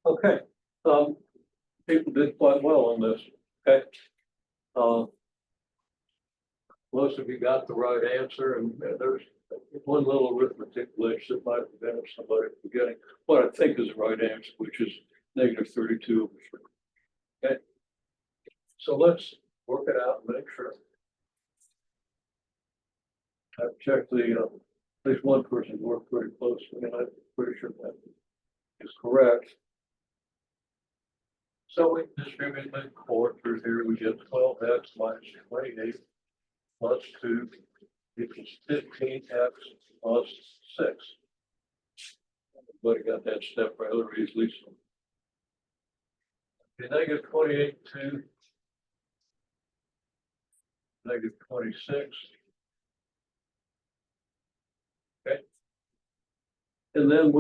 Okay, people did quite well on this, okay? Uh, most of you got the right answer, and there's one little arithmetic glitch that might prevent somebody from getting what I think is the right answer, which is -32/3. Okay? So let's work it out and make sure. I've checked at least one person worked pretty closely, and I'm pretty sure that is correct. So we distribute the 4 through here, we get 12x minus 28 plus 2 equals 15x plus 6. Everybody got that step rather easily. So okay, -28 to -26. Okay. And then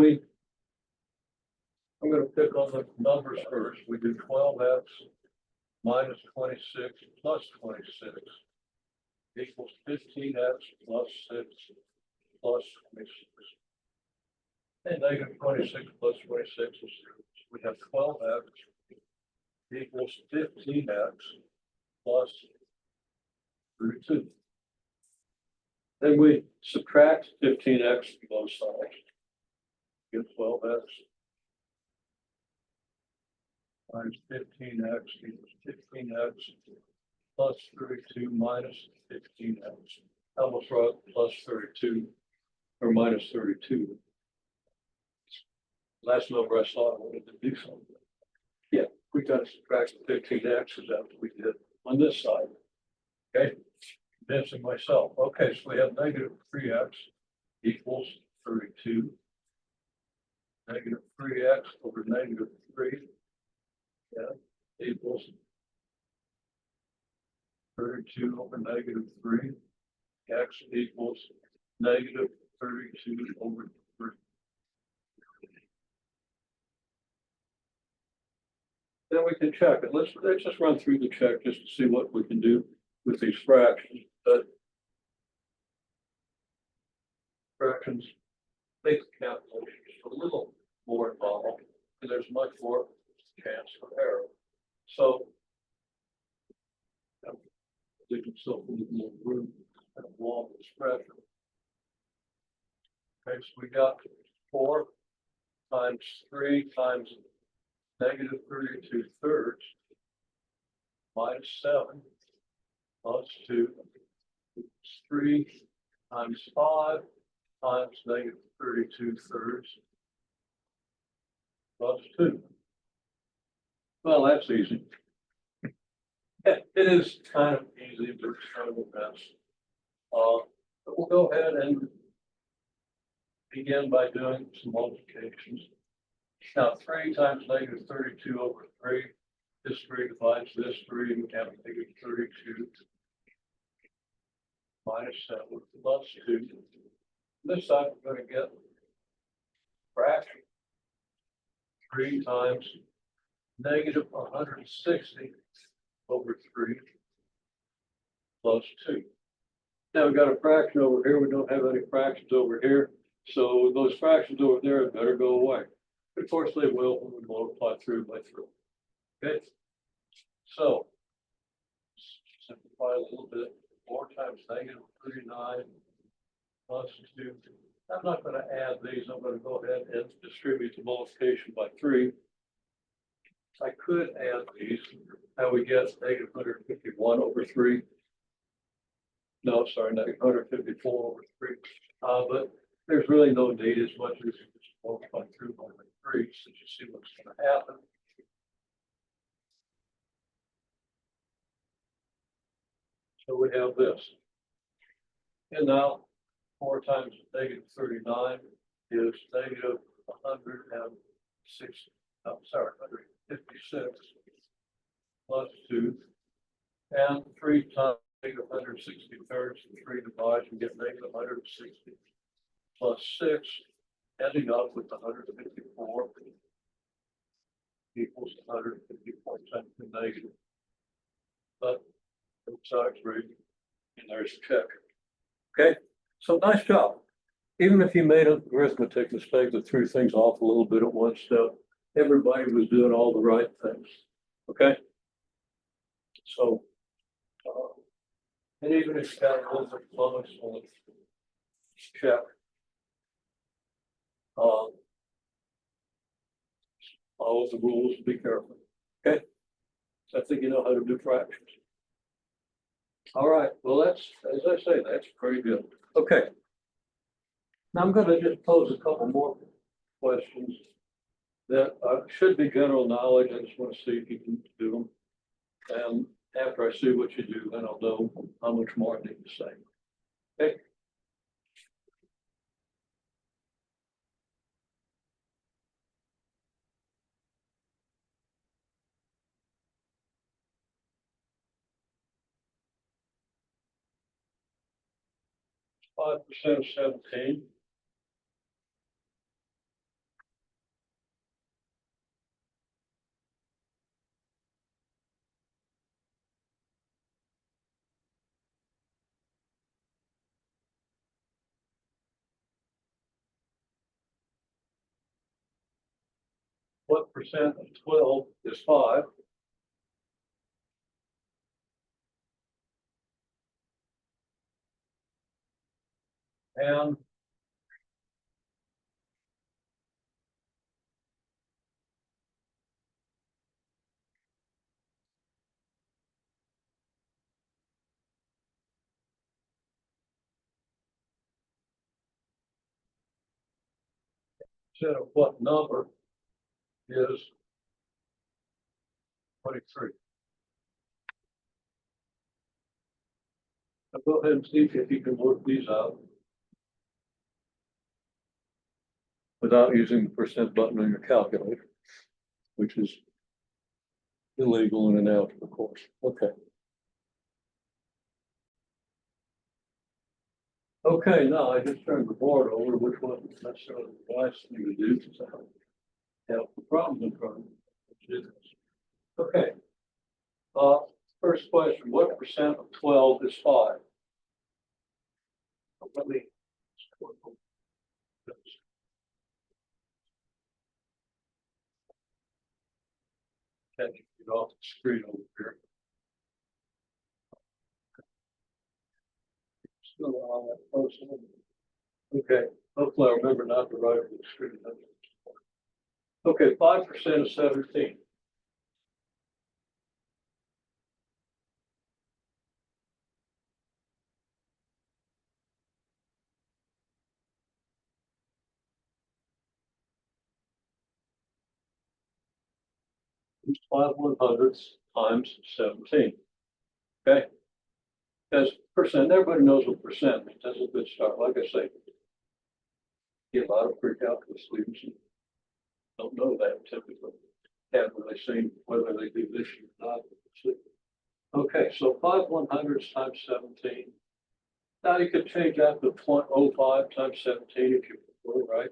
I'm going to pick on the numbers first. We do 12x minus 26 plus 26 equals 15x plus 6 plus 26. And -26 plus 26 is, we have 12x equals 15x plus 32. Then we subtract 15x from both sides. Get 12x minus 15x equals 15x plus 32 minus 15x. I almost wrote plus 32 or minus 32. Last number I saw, I wanted to do something. Yeah, we got to subtract the 15x is after we did on this side. Okay, convincing myself. Okay, so we have -3x equals 32. -3x over -3. Yeah, equals 32 over -3. X equals -32 over 3. Then we can check it. Let's just run through the check just to see what we can do with these fractions. But fractions make the calculation just a little more involved, and there's much more chance for error. So leave himself a little more room and a long expression. Okay, so we got 4 times 3 times -32 thirds minus 7 plus 2 is 3 times 5 times -32 thirds plus 2. Well, that's easy. It is kind of easy, but it's kind of a mess. But we'll go ahead and begin by doing some multiplications. Now, 3 times -32 over 3. This 3 divides this 3, and we have -32 minus 7 plus 2. This side, we're going to get fraction. 3 times -160 over 3 plus 2. Now we've got a fraction over here. We don't have any fractions over here. So those fractions over there better go away. Of course they will when we multiply through by 3. Okay. So simplify a little bit. 4 times -39 plus 2. I'm not going to add these. I'm going to go ahead and distribute the multiplication by 3. I could add these. How we get -151 over 3. No, sorry, -154 over 3. But there's really no need as much as you just multiply through by 3, so you see what's going to happen. So we have this. And now 4 times -39 is -106. I'm sorry, 156 plus 2. And 3 times -160 thirds, and 3 divides, we get -160 plus 6, ending up with 154 equals 154 negative. But both sides read, and there's a check. Okay, so nice job. Even if you made an arithmetic mistake that threw things off a little bit at one step, everybody was doing all the right things, okay? So, and even if you got a little bit close on the check, follow the rules, be careful, okay? I think you know how to do fractions. All right, well, that's, as I say, that's pretty good. Okay. Now I'm gonna just pose a couple more questions that should be general knowledge. I just want to see if you can do them. And after I see what you do, then I'll know how much more I need to say. Okay. Five percent of 17. What percent of 12 is 5? And percent of what number is 23? Now go ahead and see if you can work these out without using the percent button on your calculator, which is illegal in an algebra course. Okay. Okay, now I just turned the board over, which wasn't necessarily the last thing to do, because I have the problems in front of me. Okay. First question, what percent of 12 is 5? Let me. Catch it off the screen over here. Still on that post. Okay, hopefully I remember not to write it on the screen. Okay, 5% of 17. It's 5/100ths times 17. Okay. As percent, everybody knows what percent means. That's a good start. Like I say, get a lot of pre-calculus students who don't know that typically. Haven't really seen whether they do this or not. Okay, so 5/100ths times 17. Now you could change that to 0.05 times 17 if you prefer, right?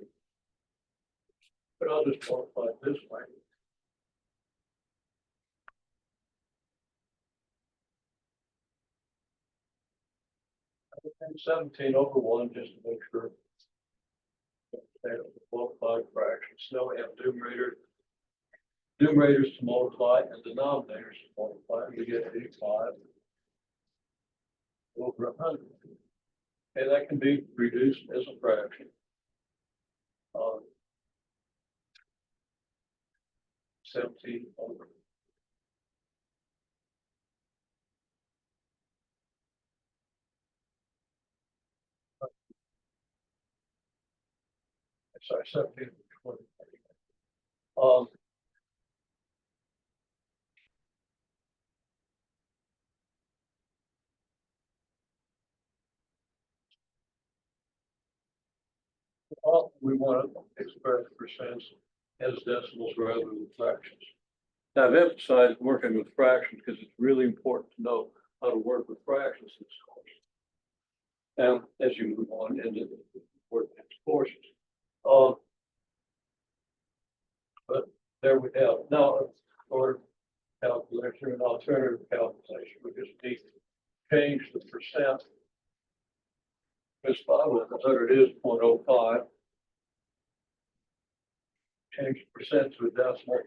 But I'll just multiply it this way. And 17 over 1 just to make sure. Multiply fractions. Now we have numerators to multiply and denominators to multiply. We get 85 over 100. And that can be reduced as a fraction. 17 over. Sorry, 17 over 20. We want to express percents as decimals rather than fractions. Now, I've emphasized working with fractions because it's really important to know how to work with fractions in this course. And as you move on into the next courses. But there we have. Now, for calculation and alternative calculation, we just need to change the percent. This 5/100 is 0.05. change the percent to a decimal.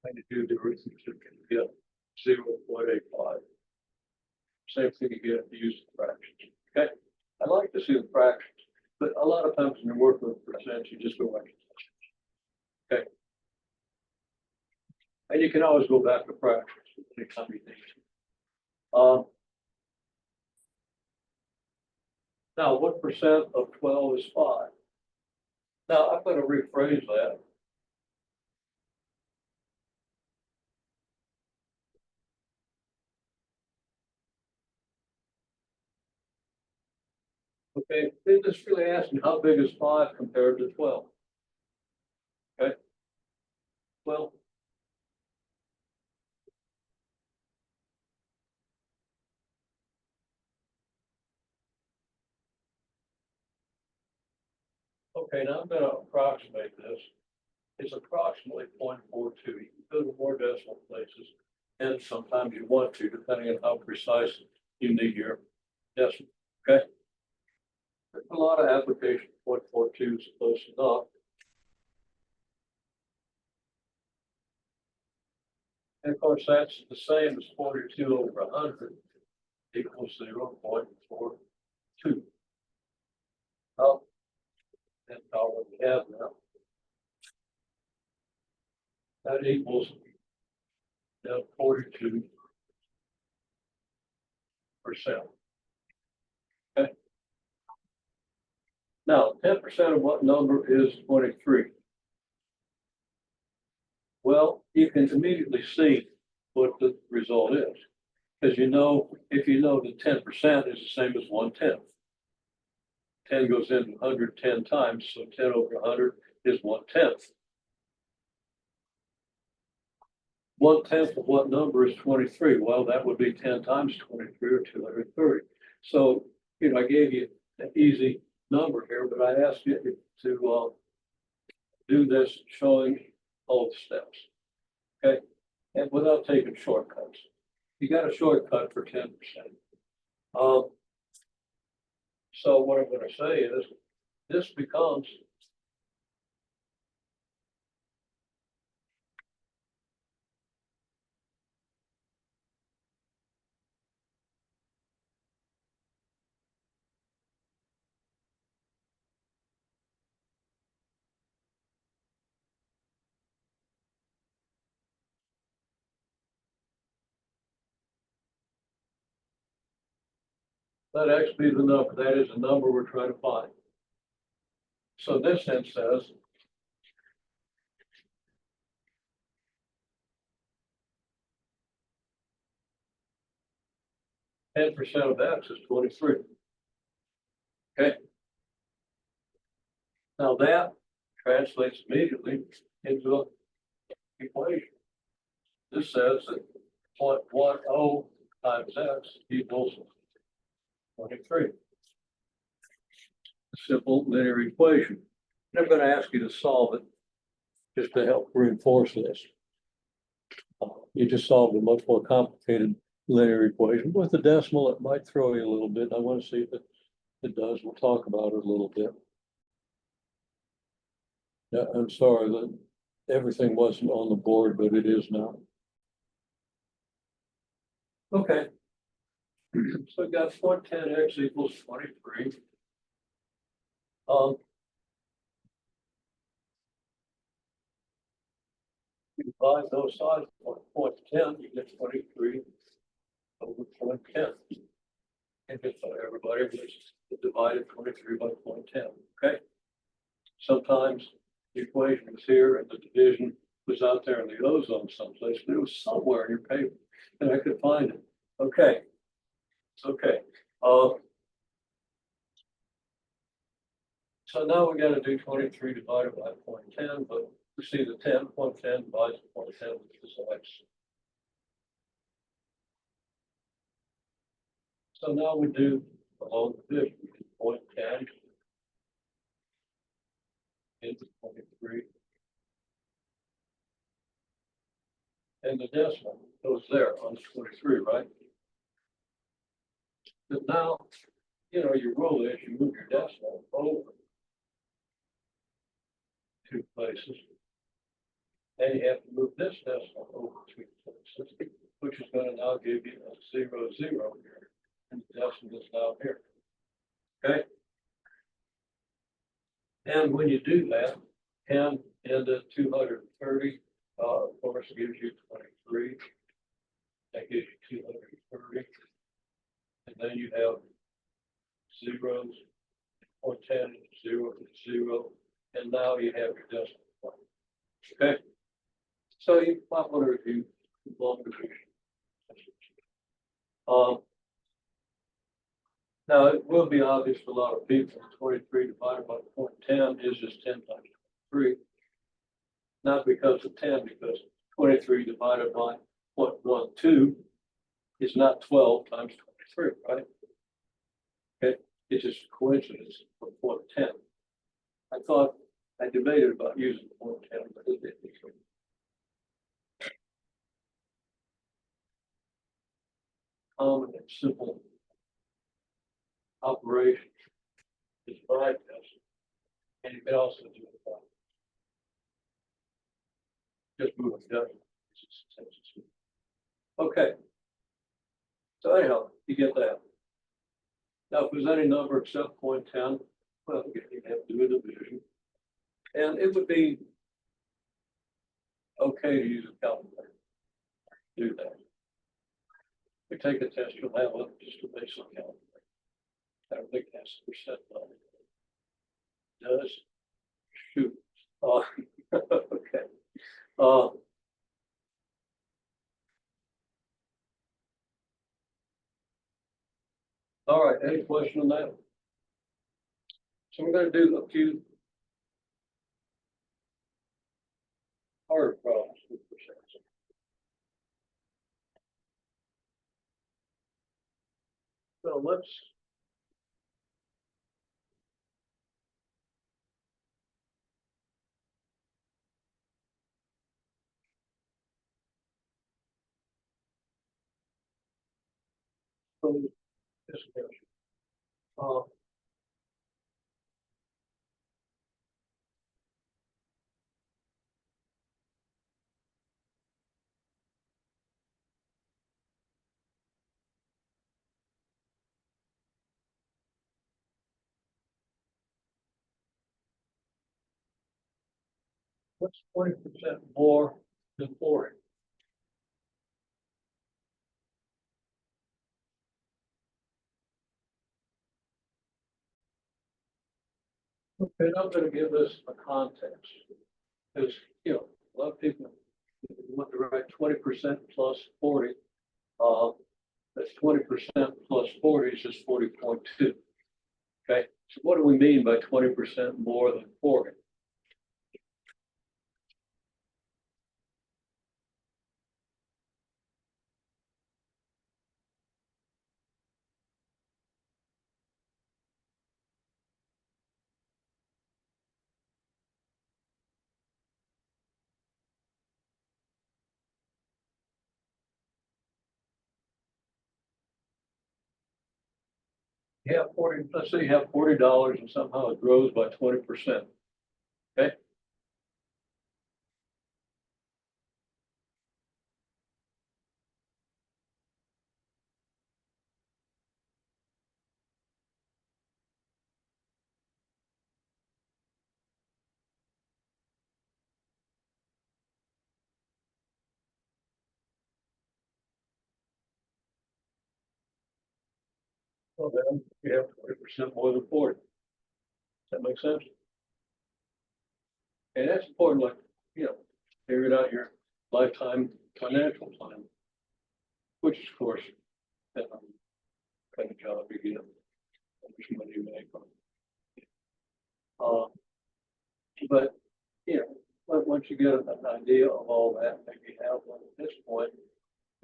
And you do the arithmetic, you can get 0.85. Same thing you get if you use the fractions. Okay, I like to see the fractions, but a lot of times when you're working with percents, you just go like, okay. And you can always go back to fractions anytime you need to. Now, what percent of 12 is 5? Now, I'm going to rephrase that. Okay, they're just really asking how big is 5 compared to 12? Okay. Well, okay, now I'm going to approximate this. It's approximately 0.42. You can go to more decimal places, and sometimes you want to, depending on how precise you need your decimal. Okay. There's a lot of application. 0.42 is close enough. And of course, that's the same as 42 over 100 equals 0.42. Oh, that's all we have now. That equals 42%. Okay. Now, 10% of what number is 23? Well, you can immediately see what the result is. Because you know, if you know that 10% is the same as 1/10. 10 goes into 100 10 times, so 10 over 100 is 1/10. 1/10 of what number is 23? Well, that would be 10 times 23 or 230. So, you know, I gave you an easy number here, but I asked you to do this showing all the steps. Okay, and without taking shortcuts. You got a shortcut for 10%. So what I'm going to say is this becomes let X be the number. That is the number we're trying to find. So this then says ten percent of X is 23. Okay. Now that translates immediately into an equation. This says that 0.10 times X equals 23. A simple linear equation. And I'm going to ask you to solve it just to help reinforce this. You just solved a much more complicated linear equation. With the decimal, it might throw you a little bit. I want to see if it does. We'll talk about it a little bit. Yeah, I'm sorry that everything wasn't on the board, but it is now. Okay. So I got 410x equals 23. You divide those sides by 0.10, you get 23 over 0.10. And just so everybody was divided 23 by 0.10. Okay. Sometimes the equation was here and the division was out there in the ozone someplace, but it was somewhere in your paper and I could find it. Okay. It's okay. So now we got to do 23 divided by 0.10, but we see the 10.10 divides 0.10, which is X. So now we do the long division. 0.10 into 23. And the decimal goes there on the 23, right? But now, you know, your rule is you move your decimal over. two places. Then you have to move this decimal over two places, which is gonna now give you a 0, 0 here, and the decimal is now here. Okay? And when you do that, 10 into 230, of course, gives you 23. That gives you 230. And then you have zeros, 10, 0, 0, and now you have your decimal point. Okay? So you might want to review long division. Now, it will be obvious to a lot of people, 23 divided by 0.10 is just 10 times 3. Not because of 10, because 23 divided by 0.12 is not 12 times 23, right? Okay, it's just a coincidence for 0.10. I thought I debated about using 0.10, but it didn't. Common and simple operation is my test, and you can also do it by just moving down. Okay. So anyhow, you get that. Now, if there's any number except 0.10, well, you have to do a division. And it would be okay to use a calculator. Do that. If you take a test, you'll have just a basic calculator. I don't think that's percent level. Does? Shoot. Okay. All right, any question on that? So we're going to do a few harder problems with percents. So let's go to this question. What's 20% more than 40? Okay, I'm going to give this a context. Because, you know, a lot of people want to write 20% plus 40. That's 20% plus 40 is just 40.2. Okay, so what do we mean by 20% more than 40? You have 40, let's say you have $40 and somehow it grows by 20%. Okay. Well, then you have 20% more than 40. That makes sense. And that's important, like, you know, figure out your lifetime financial plan, which of course, depends on what kind of job you get, how much money you make. But, you know, once you get an idea of all that, maybe you have one at this point,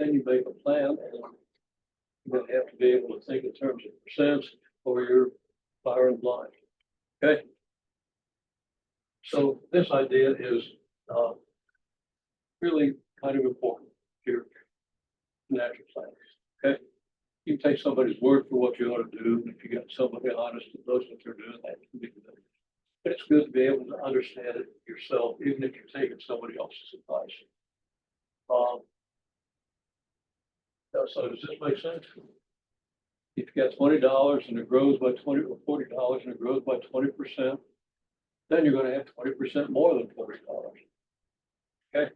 then you make a plan and you're going to have to be able to think in terms of percents or you're firing blind. Okay. So this idea is really kind of important to your financial plans. Okay. You take somebody's word for what you ought to do. If you got somebody honest that knows what they're doing, that can be good. But it's good to be able to understand it yourself, even if you're taking somebody else's advice. Um, so does this make sense? If you got $20 and it grows by 20 or $40 and it grows by 20%, then you're gonna have 20% more than $40. Okay?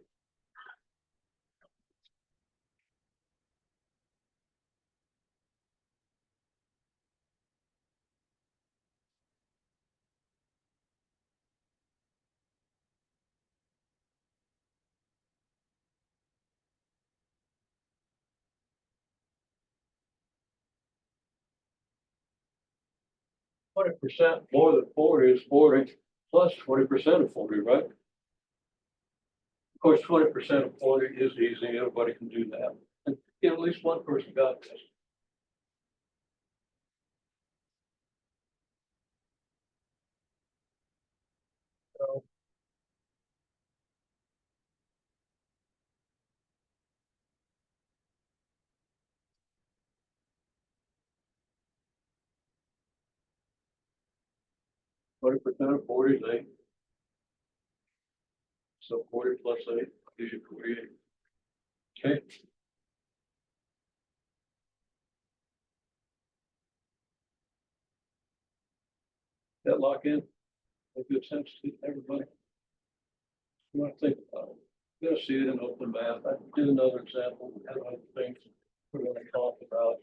20% more than 40 is 40 plus 20% of 40, right? Of course, 20% of 40 is easy. Everybody can do that. And at least one person got this. So 20% of 40 is 8. So 40 plus 8 gives you 48. Okay. That lock in? Make good sense to everybody. You want to think about it. You're gonna see it in open math. I did another example. We have other things we're gonna talk about.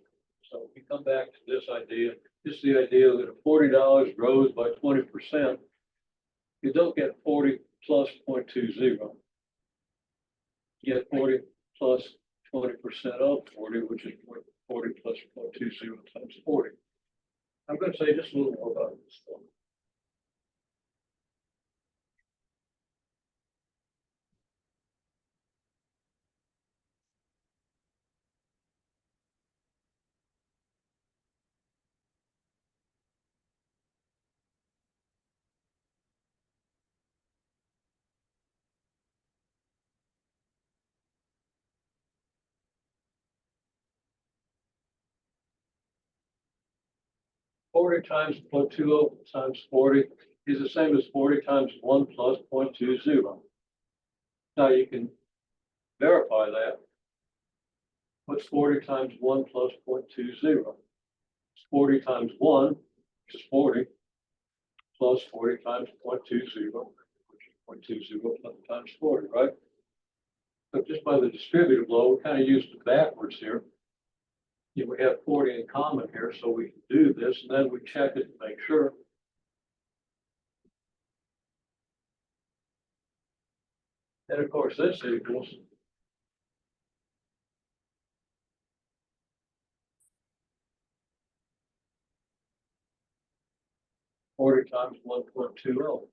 So if we come back to this idea, this is the idea that if $40 grows by 20%, you don't get 40 plus 0.20. You get 40 plus 20% of 40, which is 40 plus 0.20 times 40. I'm going to say just a little more about this. 40 times 0.20 times 40 is the same as 40 times 1 plus 0.20. Now you can verify that. What's 40 times 1 plus 0.20? 40 times 1, which is 40, plus 40 times 0.20, which is 0.20 times 40, right? So just by the distributive law, we kind of used it backwards here. We have 40 in common here, so we can do this, and then we check it to make sure. And of course, this equals 40 times 1.20.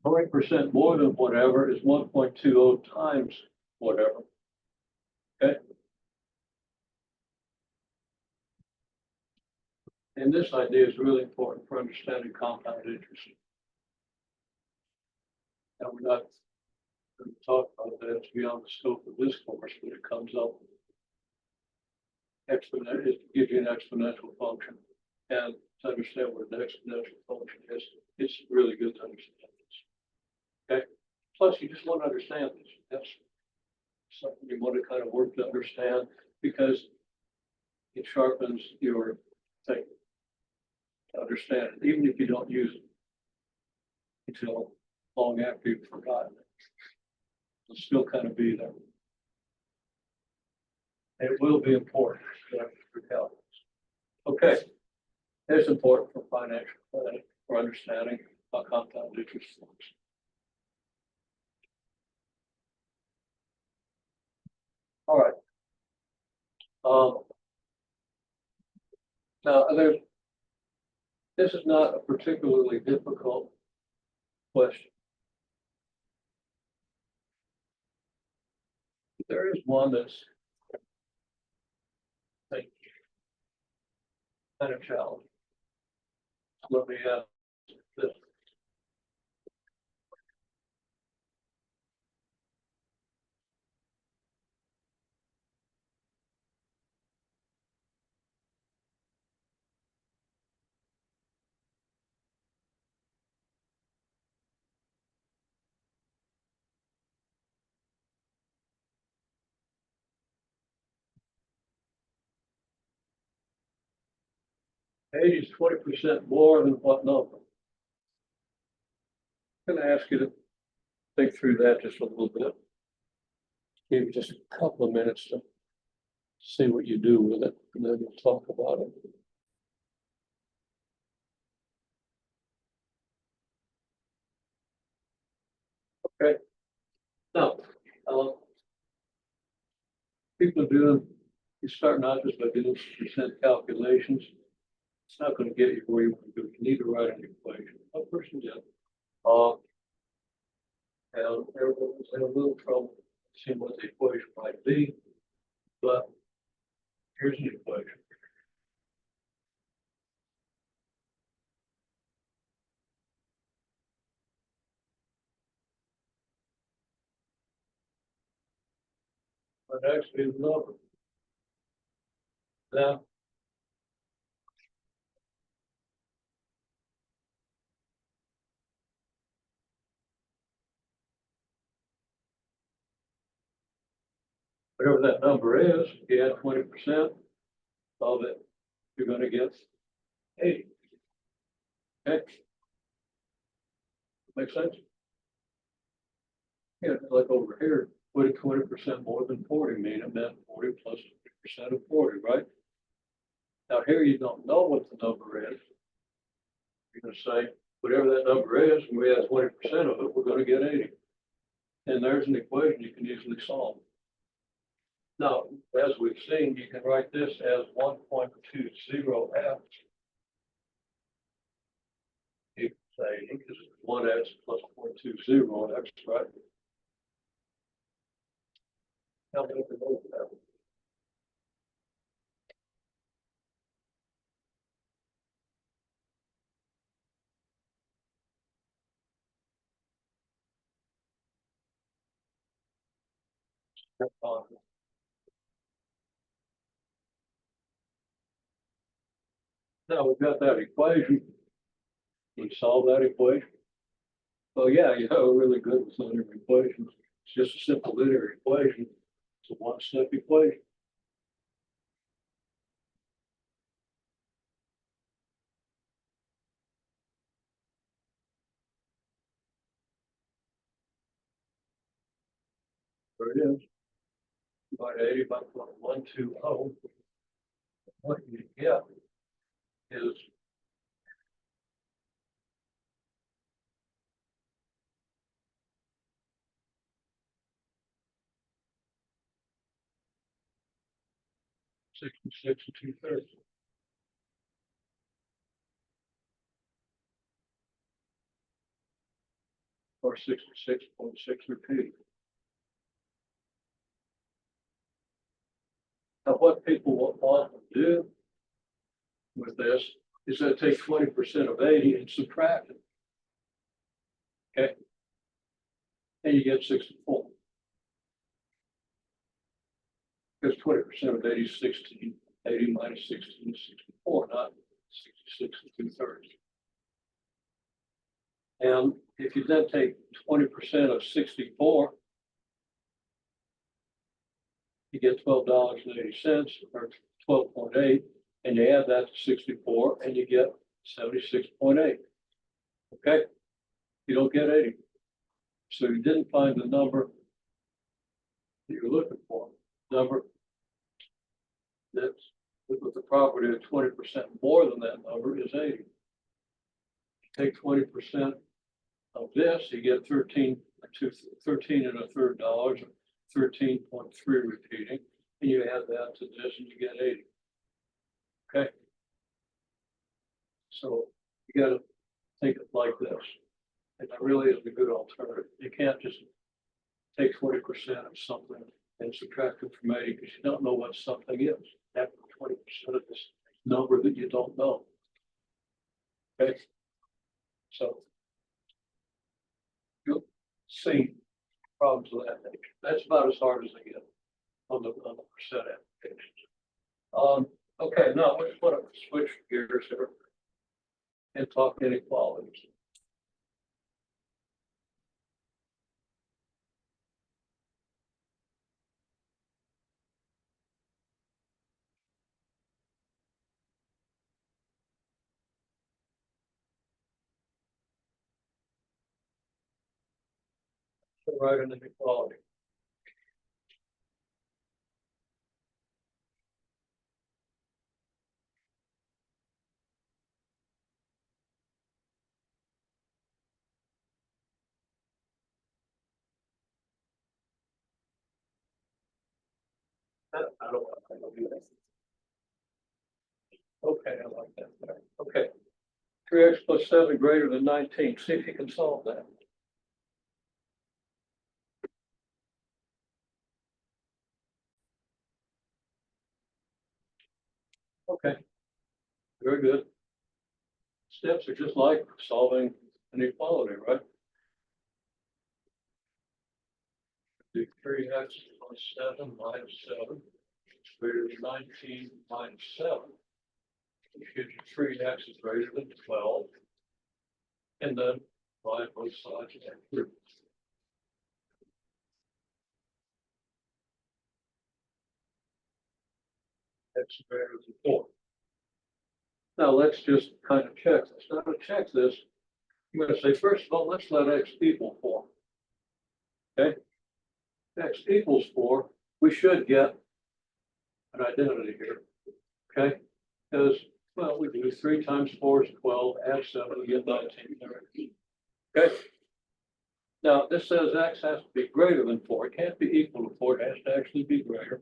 The 20% more than whatever is 1.20 times whatever. Okay. And this idea is really important for understanding compound interest. And we're not going to talk about that. It's beyond the scope of this course, but it comes up. Exponential, it gives you an exponential function. And to understand what an exponential function is, it's really good to understand this. Okay. Plus, you just want to understand this. That's something you want to kind of work to understand because it sharpens your thinking to understand it, even if you don't use it until long after you've forgotten it. It'll still kind of be there. It will be important for calculus. Okay. It's important for financial planning, for understanding how compound interest works. All right. Now, this is not a particularly difficult question. There is one that's kind of challenge. Let me this. Age is 20% more than what number? I'm gonna ask you to think through that just a little bit. Give you just a couple of minutes to see what you do with it, and then we'll talk about it. Okay. Now, people doing, you start not just by doing percent calculations. It's not gonna get you where you want to go. You need to write an equation. One person did. And everyone's in a little trouble seeing what the equation might be, but here's the equation. But actually is number. Now, whatever that number is, you add 20% of it, you're gonna get 80. Okay? Make sense? Yeah, like over here, what did 20% more than 40 mean? It meant 40 plus 50% of 40, right? Now here you don't know what the number is. You're gonna say, whatever that number is, and we add 20% of it, we're gonna get 80. And there's an equation you can easily solve. Now, as we've seen, you can write this as 1.20x. You can say, because 1x plus 0.20x, right? How many of those have? Now we've got that equation. We solve that equation. Well, yeah, you have a really good with linear equations. It's just a simple linear equation. It's a one-step equation. There it is. Divide 80 by 120. What you get is (66 2/3). Or 66.6 repeat. Now, what people will often do with this is they take 20% of 80 and subtract it. Okay. And you get 64. Because 20% of 80 is 16. 80 minus 16 is 64, not 66 2/3. And if you then take 20% of 64, you get $12.80 or 12.8, and you add that to 64 and you get 76.8. Okay? You don't get 80. So you didn't find the number that you're looking for. Number that's with the property of 20% more than that number is 80. Take 20% of this, you get 13 and a third dollars, 13.3 repeating, and you add that to this and you get 80. Okay. So you got to think it like this. And that really is a good alternative. You can't just take 20% of something and subtract it from 80 because you don't know what something is. After 20% of this number that you don't know. Okay. So you'll see problems of that nature. That's about as hard as they get on the percent applications. Okay, now let's put up switch gears here and talk inequalities. Right, an inequality. I don't do that. Okay, I like that. Okay. 3x plus 7 greater than 19. See if you can solve that. Okay. Very good. Steps are just like solving an equality, right? Do 3x plus 7 minus 7 is greater than 19 minus 7. Which gives you 3x is greater than 12. And then divide both sides of that group. X is greater than 4. Now let's just kind of check this. Now to check this, I'm going to say, first of all, let's let x equal 4. Okay? X equals 4. We should get an identity here. Okay? Because, well, we do 3 times 4 is 12, add 7, we get 19. Okay? Now, this says x has to be greater than 4. It can't be equal to 4. It has to actually be greater.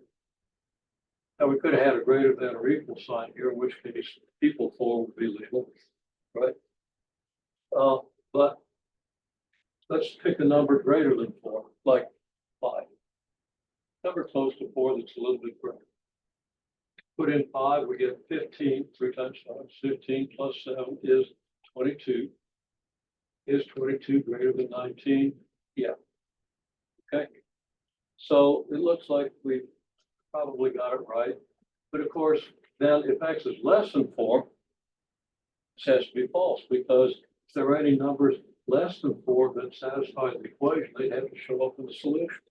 Now, we could have had a greater than or equal sign here, in which case equal 4 would be legal, right? But let's pick a number greater than 4, like 5. Number close to 4 that's a little bit greater. Put in 5, we get 15. 3 times 5 is 15 plus 7 is 22. Is 22 greater than 19? Yeah. Okay. So it looks like we probably got it right. But of course, then if x is less than 4, this has to be false, because if there are any numbers less than 4 that satisfy the equation, they'd have to show up in the solution.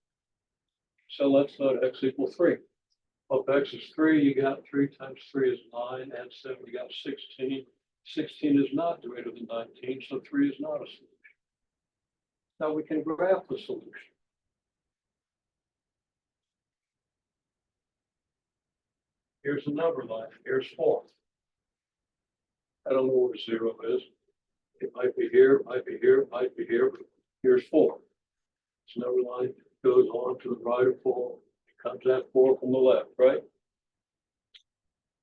So let's let x equal 3. Well, if x is 3, you got 3 times 3 is 9, add 7, you got 16. 16 is not greater than 19, so 3 is not a solution. Now we can graph the solution. Here's the number line. Here's 4. I don't know where 0 is. It might be here, it might be here, it might be here, but here's 4. This number line goes on to the right of 4. It comes at 4 from the left, right?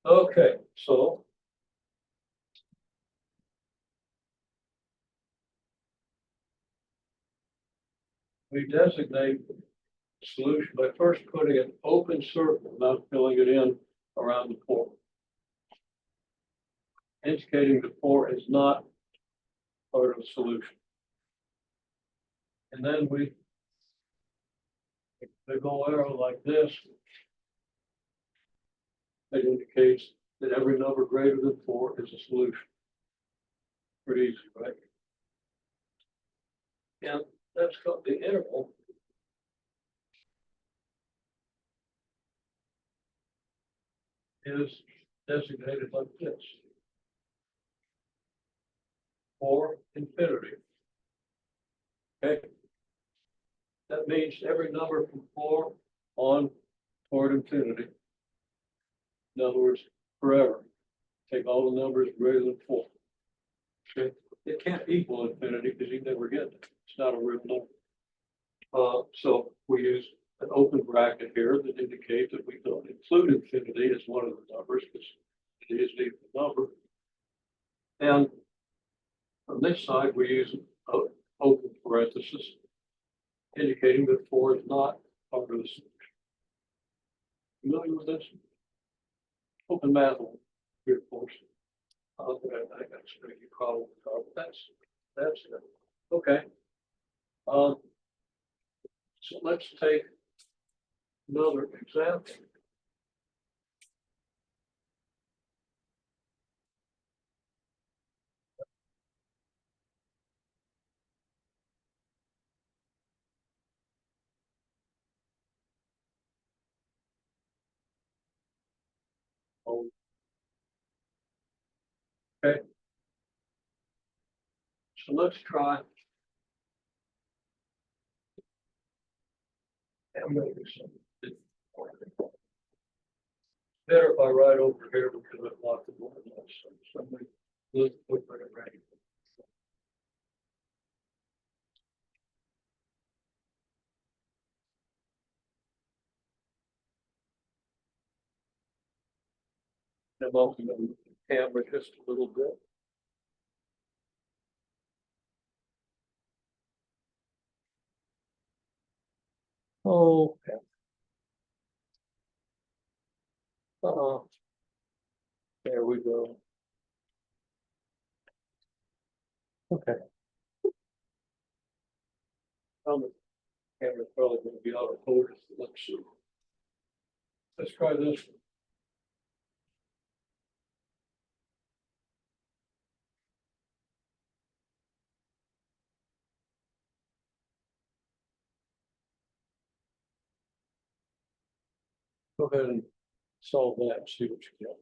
Okay, so we designate the solution by first putting an open circle, not filling it in around the 4. Indicating the 4 is not part of the solution. And then we big old arrow like this. It indicates that every number greater than 4 is a solution. Pretty easy, right? And that's called the interval. Is designated like this. For infinity. Okay. That means every number from 4 on toward infinity. In other words, forever. Take all the numbers greater than 4. Okay. It can't equal infinity because you never get it. It's not a real number. So we use an open bracket here that indicates that we don't include infinity as one of the numbers because it is an even number. And on this side, we use an open parenthesis indicating that 4 is not part of the solution. Familiar with this? Open math. 3/4. I got to make you call. That's it. Okay. Um, so let's take another example. Oh, okay. So let's try. And maybe some- Better if I write over here because I've locked the board. So somebody look for it right. I'm opening the camera just a little bit. Oh, okay. There we go. Okay. The camera's probably going to be out of focus. Let's see. Let's try this one. Go ahead and solve that and see what you get.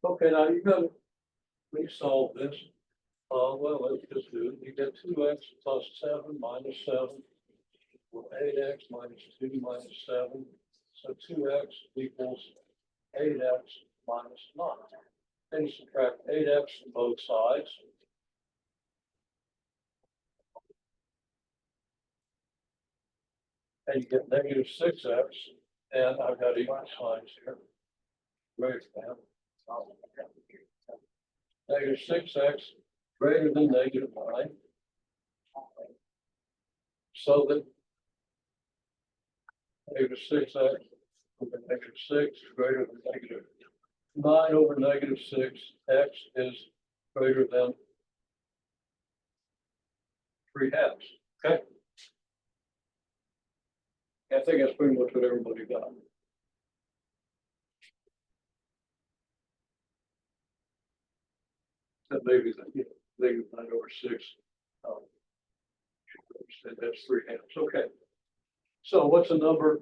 Okay, now you got to resolve this. Well, let's just do it. You get 2x plus 7 minus 7. Well, 8x minus 2 minus 7. So 2x equals 8x minus 9. Then you subtract 8x from both sides. And you get negative 6x. And I've got equal signs here. Greater than. Negative 6x greater than negative 9. So that negative 6x over negative 6 is greater than negative 9 over negative 6. X is greater than 3/2. Okay. I think that's pretty much what everybody got. That maybe negative 9 over 6. That's 3/2. Okay. So what's a number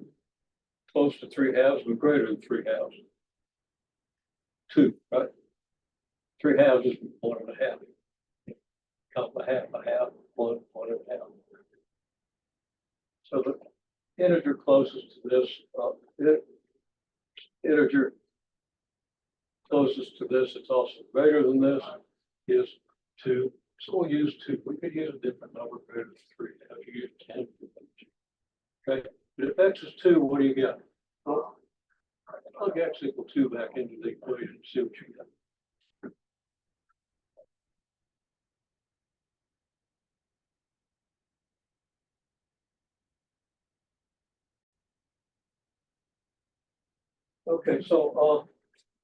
close to 3/2 but greater than 3/2? 2, right? 3/2 is 1.5. Count a half, 1.5. So the integer closest to this, integer closest to this, it's also greater than this, is 2. So we'll use 2. We could use a different number greater than 3. Now you use 10. Okay, but if x is 2, what do you get? Well, plug x equal 2 back into the equation and see what you get. Okay, so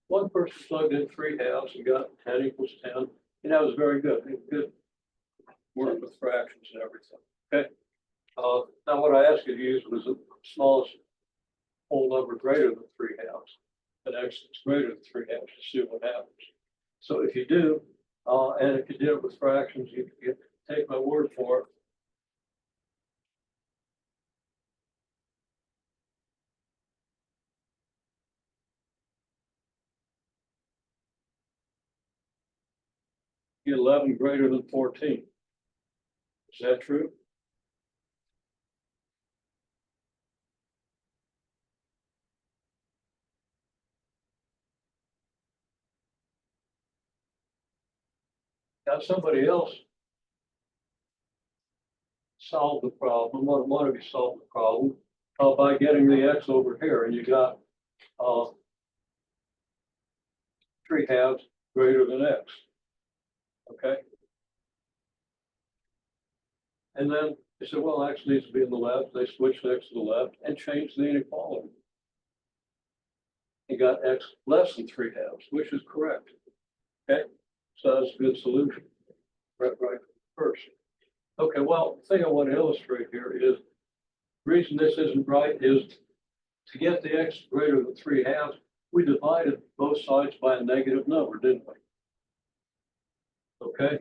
one person plugged in 3/2 and got 10 equals 10, and that was very good. Good work with fractions and everything. Okay. Now what I asked you to use was the smallest whole number greater than 3/2, and x is greater than 3/2 to see what happens. So if you do, and if you did it with fractions, you take my word for it. Get 11 greater than 14. Is that true? Now somebody else solved the problem. One of you solved the problem by getting the x over here, and you got 3/2 greater than x. Okay. And then they said, well, x needs to be in the left. They switched x to the left and changed the inequality. You got X less than 3/2, which is correct. Okay, so that's a good solution. Right first. Okay, well, the thing I want to illustrate here is, the reason this isn't right is to get the X greater than 3/2, we divided both sides by a negative number, didn't we? Okay.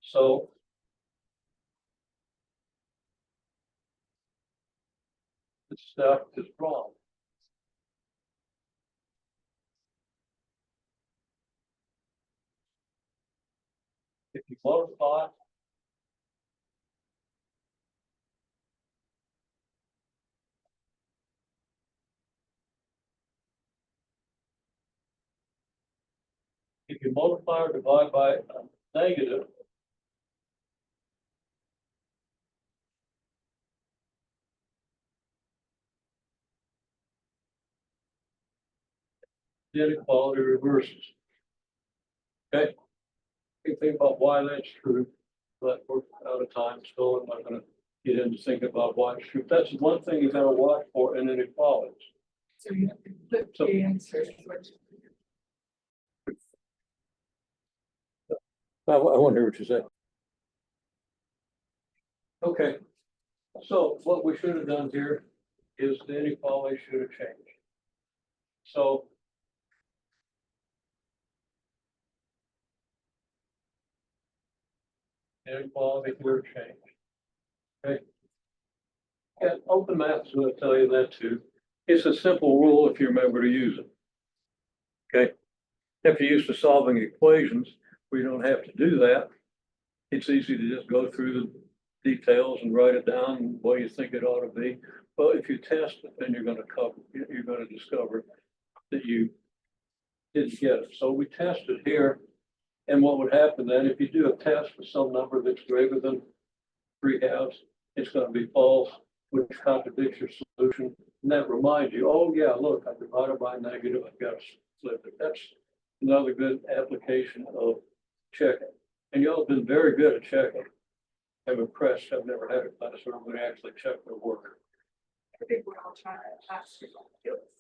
So this stuff is wrong. If you multiply or divide by a negative, the inequality reverses. Okay. You think about why that's true, but we're out of time, so I'm not gonna get into thinking about why it's true. That's one thing you gotta watch for in inequalities. So you have to flip the answers. I wonder what you say. Okay, so what we should have done here is the inequality should have changed. So inequality here changed. Okay. And open math is going to tell you that too. It's a simple rule if you remember to use it. Okay. If you're used to solving equations, we don't have to do that. It's easy to just go through the details and write it down the way you think it ought to be. But if you test it, then you're going to discover that you didn't get it. So we tested here. And what would happen then, if you do a test with some number that's greater than 3/2, it's going to be false, which contradicts your solution. And that reminds you, oh yeah, look, I divided by negative, I've got to flip it. That's another good application of checking. And y'all have been very good at checking. I'm impressed. I've never had a class where everybody actually checked their work. I think we're all trying to ask you about this.